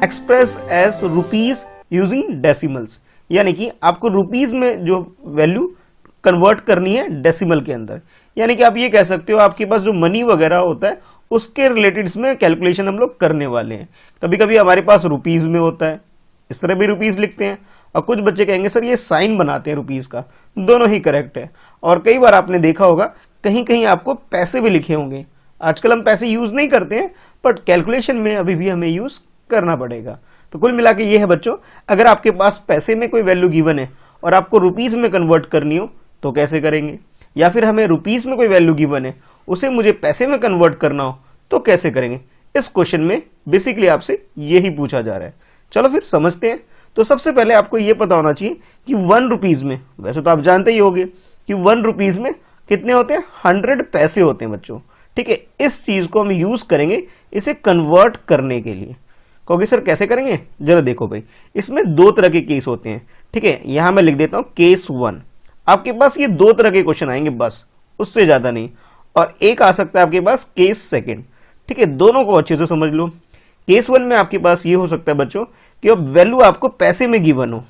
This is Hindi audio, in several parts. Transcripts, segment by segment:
Express as rupees using decimals, यानी कि आपको रुपीज में जो वैल्यू कन्वर्ट करनी है डेसिमल के अंदर। यानी कि आप ये कह सकते हो आपके पास जो मनी वगैरह होता है उसके रिलेटेड इसमें कैलकुलेशन हम लोग करने वाले हैं। कभी कभी हमारे पास रुपीज में होता है, इस तरह भी रुपीज लिखते हैं, और कुछ बच्चे कहेंगे सर ये साइन बनाते हैं रुपीज का। दोनों ही करेक्ट है। और कई बार आपने देखा होगा कहीं कहीं आपको पैसे भी लिखे होंगे। आजकल हम पैसे यूज नहीं करते हैं, बट कैलकुलेशन में अभी भी हमें यूज करना पड़ेगा। तो कुल मिला के ये है बच्चों, अगर आपके पास पैसे में कोई वैल्यू गिवन है और आपको रुपीज में कन्वर्ट करनी हो तो कैसे करेंगे, या फिर हमें रुपीज में कोई वैल्यू गिवन है उसे मुझे पैसे में कन्वर्ट करना हो तो कैसे करेंगे। इस क्वेश्चन में बेसिकली आपसे यही पूछा जा रहा है। चलो फिर समझते हैं। तो सबसे पहले आपको यह पता होना चाहिए कि 1 रुपीज में, वैसे तो आप जानते ही होंगे कि 1 रुपीज में कितने होते हैं, 100 पैसे होते हैं बच्चों। ठीक है, इस चीज को हम यूज करेंगे इसे कन्वर्ट करने के लिए। कहोगे सर कैसे करेंगे, जरा देखो भाई, इसमें 2 तरह के केस होते हैं। ठीक है, यहां मैं लिख देता हूं केस 1। आपके पास ये 2 तरह के क्वेश्चन आएंगे बस, उससे ज्यादा नहीं। और एक आ सकता है आपके पास केस 2। ठीक है, दोनों को अच्छे से समझ लो। केस 1 में आपके पास ये हो सकता है बच्चों कि अब वैल्यू आपको पैसे में गिवन हो।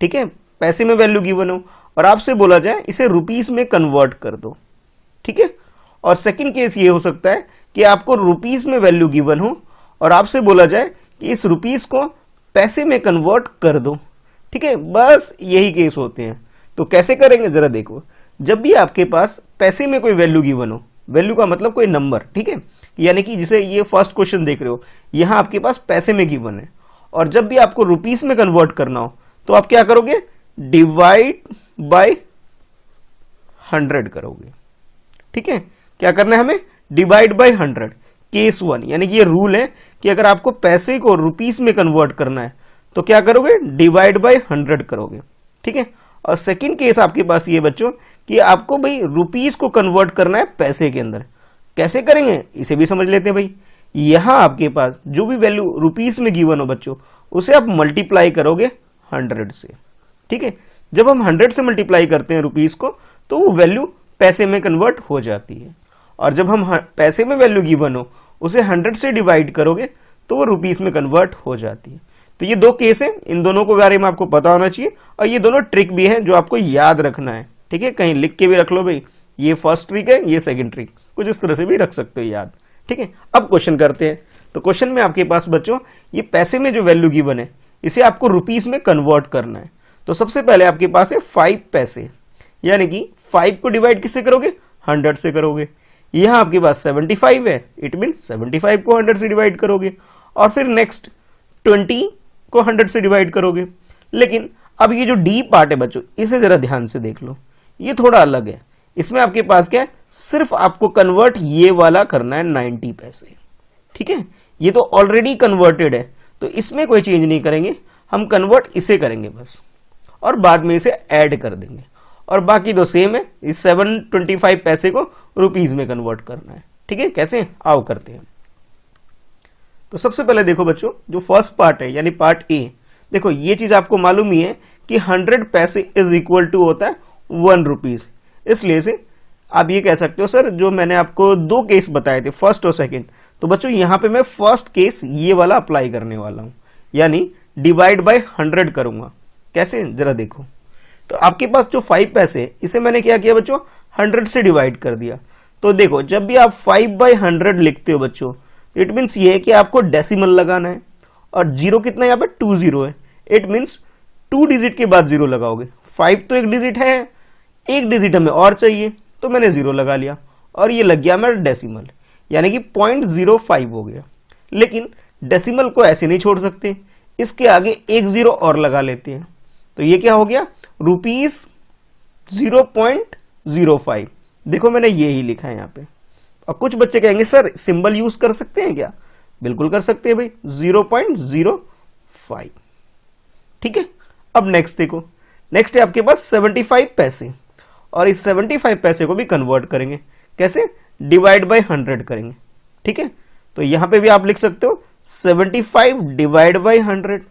ठीक है, पैसे में वैल्यू गिवन हो और आपसे बोला जाए इसे रुपीस में कन्वर्ट कर दो। ठीक है, और सेकंड केस ये हो सकता है कि आपको रुपीस में वैल्यू गिवन हो और आपसे बोला जाए कि इस रुपीस को पैसे में कन्वर्ट कर दो। ठीक है, बस यही केस होते हैं। तो कैसे करेंगे जरा देखो। जब भी आपके पास पैसे में कोई वैल्यू गिवन हो, वैल्यू का मतलब कोई नंबर, ठीक है, यानी कि जिसे ये फर्स्ट क्वेश्चन देख रहे हो यहां आपके पास पैसे में गिवन है, और जब भी आपको रुपीस में कन्वर्ट करना हो तो आप क्या करोगे, डिवाइड बाय 100 करोगे। ठीक है, क्या करना है हमें, डिवाइड बाय 100। केस 1 यानी कि ये रूल है कि अगर आपको पैसे को रुपीस में कन्वर्ट करना है तो क्या करोगे, डिवाइड बाय 100 करोगे। ठीक है, और सेकंड केस आपके पास ये बच्चों कि आपको भाई रुपीस को कन्वर्ट करना है पैसे के अंदर। कैसे करेंगे इसे भी समझ लेते हैं भाई। यहां आपके पास जो भी वैल्यू रुपीस में गिवन हो बच्चों उसे आप मल्टीप्लाई करोगे 100 से। ठीक है, जब हम 100 से मल्टीप्लाई करते हैं रुपीस को तो वो वैल्यू पैसे में कन्वर्ट हो जाती है, और जब हम पैसे में वैल्यू गिवन हो उसे 100 से डिवाइड करोगे तो वो रुपीस में कन्वर्ट हो जाती है। तो ये 2 केस हैं, इन दोनों के बारे में आपको पता होना चाहिए, और ये दोनों ट्रिक भी हैं जो आपको याद रखना है। ठीक है, कहीं लिख के भी रख लो भाई, ये फर्स्ट ट्रिक है, ये सेकंड ट्रिक, कुछ इस तरह से भी रख सकते हो याद। ठीक है, अब क्वेश्चन करते हैं। तो क्वेश्चन में आपके पास बच्चों ये पैसे में जो वैल्यू गिवन है इसे आपको रुपीस में कन्वर्ट करना है। तो सबसे पहले आपके पास है 5 पैसे, यानी कि 5 को डिवाइड किससे करोगे, 100 से करोगे। यहां आपके पास 75 है, इट मीन 75 को 100 से डिवाइड करोगे, और फिर नेक्स्ट 20 को 100 से डिवाइड करोगे। लेकिन अब ये जो डी पार्ट है बच्चों इसे जरा ध्यान से देख लो, ये थोड़ा अलग है। इसमें आपके पास क्या है, सिर्फ आपको कन्वर्ट ये वाला करना है 90 पैसे। ठीक है, ये तो ऑलरेडी कन्वर्टेड है तो इसमें कोई चेंज नहीं करेंगे, हम कन्वर्ट इसे करेंगे बस, और बाद में इसे ऐड कर देंगे, और बाकी तो सेम है। इस 725 पैसे को रुपीस में कन्वर्ट करना है। ठीक है, कैसे, आओ करते हैं। तो सबसे पहले देखो बच्चों, जो फर्स्ट पार्ट है यानी पार्ट ए, देखो ये चीज आपको मालूम ही है कि 100 पैसे इज इक्वल टू होता है 1 रुपीज। इसलिए से आप ये कह सकते हो सर जो मैंने आपको 2 केस बताए थे, फर्स्ट और सेकंड, तो बच्चों यहां पे मैं फर्स्ट केस ये वाला अप्लाई करने वाला हूं, यानी डिवाइड बाय 100 करूंगा। कैसे, जरा देखो। तो आपके पास जो 5 पैसे इसे मैंने क्या किया बच्चों, 100 से डिवाइड कर दिया। तो देखो जब भी आप 5/100 लिखते हो बच्चों, इट मीन्स ये है कि आपको डेसिमल लगाना है, और जीरो कितना यहाँ पे 20 है, इट मीन्स 2 डिजिट के बाद 0 लगाओगे। 5 तो 1 डिजिट है, 1 डिजिट हमें और चाहिए तो मैंने 0 लगा लिया, और ये लग गया मेरा डेसिमल, यानी कि 0.05 हो गया। लेकिन डेसिमल को ऐसे नहीं छोड़ सकते, इसके आगे 1 0 और लगा लेते हैं, तो ये क्या हो गया, रुपीस 0.05। देखो मैंने ये ही लिखा है यहाँ पे। और कुछ बच्चे कहेंगे सर सिंबल यूज कर सकते हैं क्या, बिल्कुल कर सकते हैं भाई, 0.05। ठीक है, अब नेक्स्ट देखो, नेक्स्ट है आपके पास 75 पैसे, और इस 75 पैसे को भी कन्वर्ट करेंगे। कैसे, डिवाइड बाय 100 करेंगे। ठीक है, तो यहां पे भी आप लिख सकते हो 75 डिवाइड बाय 100,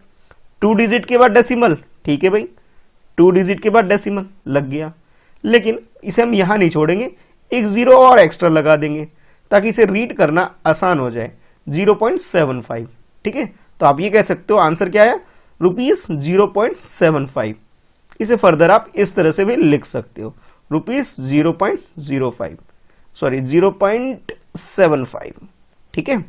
2 डिजिट के बाद डेसिमल। ठीक है भाई, 2 डिजिट के बाद डेसिमल लग गया, लेकिन इसे हम यहां नहीं छोड़ेंगे, 1 0 और एक्स्ट्रा लगा देंगे ताकि इसे रीड करना आसान हो जाए, 0.75। ठीक है, तो आप ये कह सकते हो आंसर क्या है, ₹0.75। इसे फर्दर आप इस तरह से भी लिख सकते हो, ₹0.05, सॉरी 0.75। ठीक है,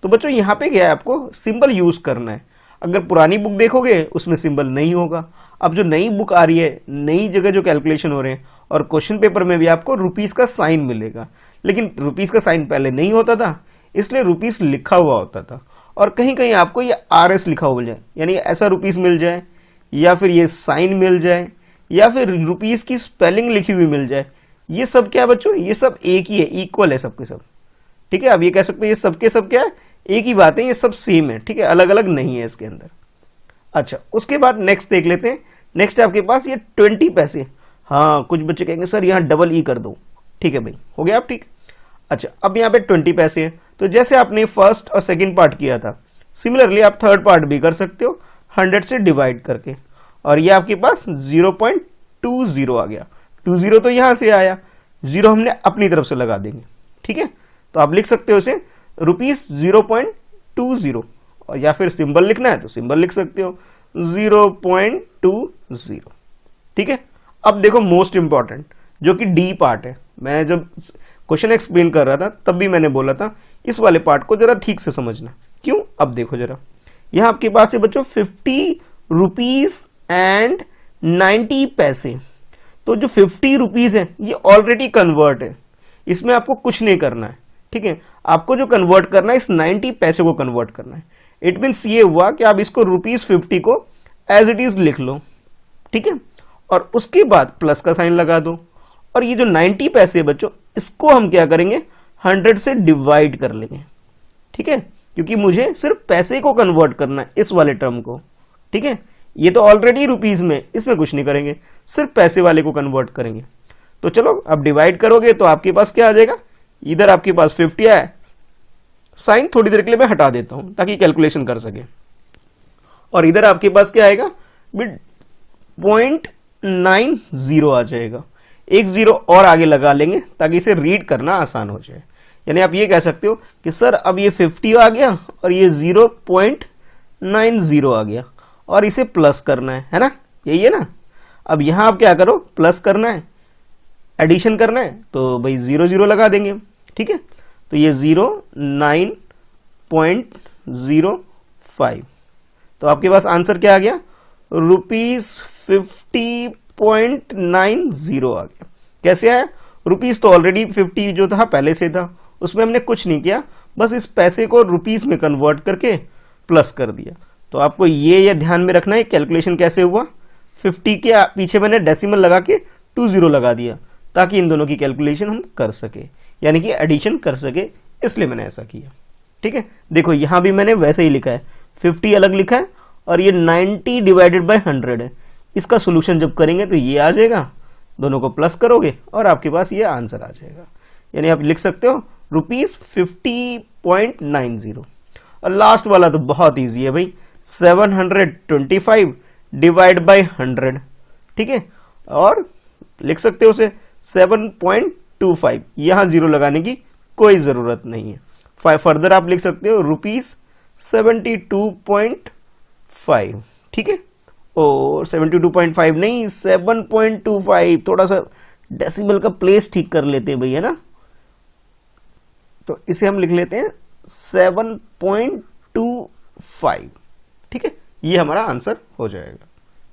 तो बच्चों यहाँ पे क्या है, आपको सिंबल यूज करना है। अगर पुरानी बुक देखोगे उसमें सिंबल नहीं होगा। अब जो नई बुक आ रही है, नई जगह जो कैलकुलेशन हो रहे हैं, और क्वेश्चन पेपर में भी आपको रुपीस का साइन मिलेगा, लेकिन रुपीस का साइन पहले नहीं होता था, इसलिए रुपीस लिखा हुआ होता था, और कहीं कहीं आपको ये RS लिखा हुआ मिल जाए, यानी ऐसा रुपीस मिल जाए, या फिर ये साइन मिल जाए, या फिर रुपीस की स्पेलिंग लिखी हुई मिल जाए। ये सब क्या है बच्चों, ये सब एक ही है, इक्वल है सबके सब। ठीक है, अब ये कह सकते हैं ये सबके सब क्या है, एक ही बात है, ये सब सेम है। ठीक है, अलग अलग नहीं है इसके अंदर। अच्छा, उसके बाद नेक्स्ट देख लेते हैं। नेक्स्ट आपके पास ये 20 पैसे। हाँ, कुछ बच्चे कहेंगे सर यहाँ डबल ई कर दो। ठीक है भाई, हो गया आप ठीक। अच्छा, अब यहाँ पे 20 पैसे हैं, तो जैसे आपने फर्स्ट और सेकंड पार्ट किया था, सिमिलरली आप थर्ड पार्ट भी कर सकते हो 100 से डिवाइड करके, और ये आपके पास 0.20 आ गया। 20 तो यहां से आया, 0 हमने अपनी तरफ से लगा देंगे। ठीक है, तो आप लिख सकते हो इसे ₹0.20, और या फिर सिंबल लिखना है तो सिंबल लिख सकते हो 0.20। ठीक है, अब देखो मोस्ट इंपॉर्टेंट जो कि डी पार्ट है। मैं जब क्वेश्चन एक्सप्लेन कर रहा था तब भी मैंने बोला था इस वाले पार्ट को जरा ठीक से समझना। क्यों, अब देखो जरा, यहां आपके पास है बच्चों 50 रुपीज एंड 90 पैसे। तो जो 50 रुपीज है ये ऑलरेडी कन्वर्ट है, इसमें आपको कुछ नहीं करना है। ठीक है, आपको जो कन्वर्ट करना है इस 90 पैसे को कन्वर्ट करना है। इट मीन्स ये हुआ कि आप इसको ₹50 को एज इट इज लिख लो। ठीक है, और उसके बाद प्लस का साइन लगा दो, और ये जो 90 पैसे है बच्चों, इसको हम क्या करेंगे 100 से डिवाइड कर लेंगे। ठीक है, क्योंकि मुझे सिर्फ पैसे को कन्वर्ट करना है, इस वाले टर्म को। ठीक है, ये तो ऑलरेडी रुपीज में, इसमें कुछ नहीं करेंगे, सिर्फ पैसे वाले को कन्वर्ट करेंगे। तो चलो अब डिवाइड करोगे तो आपके पास क्या आ जाएगा, इधर आपके पास 50 है, साइन थोड़ी देर के लिए मैं हटा देता हूं ताकि कैलकुलेशन कर सके, और इधर आपके पास क्या आएगा, 0.90 आ जाएगा। एक 0 और आगे लगा लेंगे ताकि इसे रीड करना आसान हो जाए। यानी आप ये कह सकते हो कि सर अब ये 50 आ गया और ये 0.90 आ गया, और इसे प्लस करना है ना, यही है ना। अब यहां आप क्या करो, प्लस करना है, एडिशन करना है, तो भाई 0 0 लगा देंगे। ठीक है, तो ये 9.05, तो आपके पास आंसर क्या आ गया, ₹50.90 आ गया। कैसे आया, रुपीस तो ऑलरेडी 50 जो था पहले से था, उसमें हमने कुछ नहीं किया, बस इस पैसे को रुपीस में कन्वर्ट करके प्लस कर दिया। तो आपको ये ध्यान में रखना है कैलकुलेशन कैसे हुआ। 50 के पीछे मैंने डेसिमल लगा के 20 लगा दिया ताकि इन दोनों की कैलकुलेशन हम कर सके, यानी कि एडिशन कर सके, इसलिए मैंने ऐसा किया। ठीक है, देखो यहां भी मैंने वैसे ही लिखा है, 50 अलग लिखा है और ये 90 डिवाइडेड बाय 100 है। इसका सोल्यूशन जब करेंगे तो ये आ जाएगा, दोनों को प्लस करोगे और आपके पास ये आंसर आ जाएगा। यानी आप लिख सकते हो ₹50.90। और लास्ट वाला तो बहुत ईजी है भाई, 725 डिवाइड बाय 100। ठीक है, और लिख सकते हो उसे 7.25, यहां 0 लगाने की कोई जरूरत नहीं है। फर्दर आप लिख सकते हो ₹72.5। ठीक है, और 72.5 नहीं, 7.25, थोड़ा सा डेसिमल का प्लेस ठीक कर लेते हैं भाई, है ना। तो इसे हम लिख लेते हैं 7.25। ठीक है, ये हमारा आंसर हो जाएगा।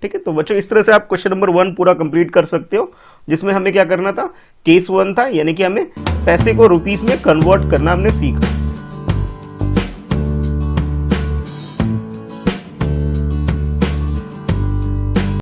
ठीक है, तो बच्चों इस तरह से आप क्वेश्चन नंबर 1 पूरा कंप्लीट कर सकते हो, जिसमें हमें क्या करना था, केस 1 था, यानी कि हमें पैसे को रुपीस में कन्वर्ट करना हमने सीखा।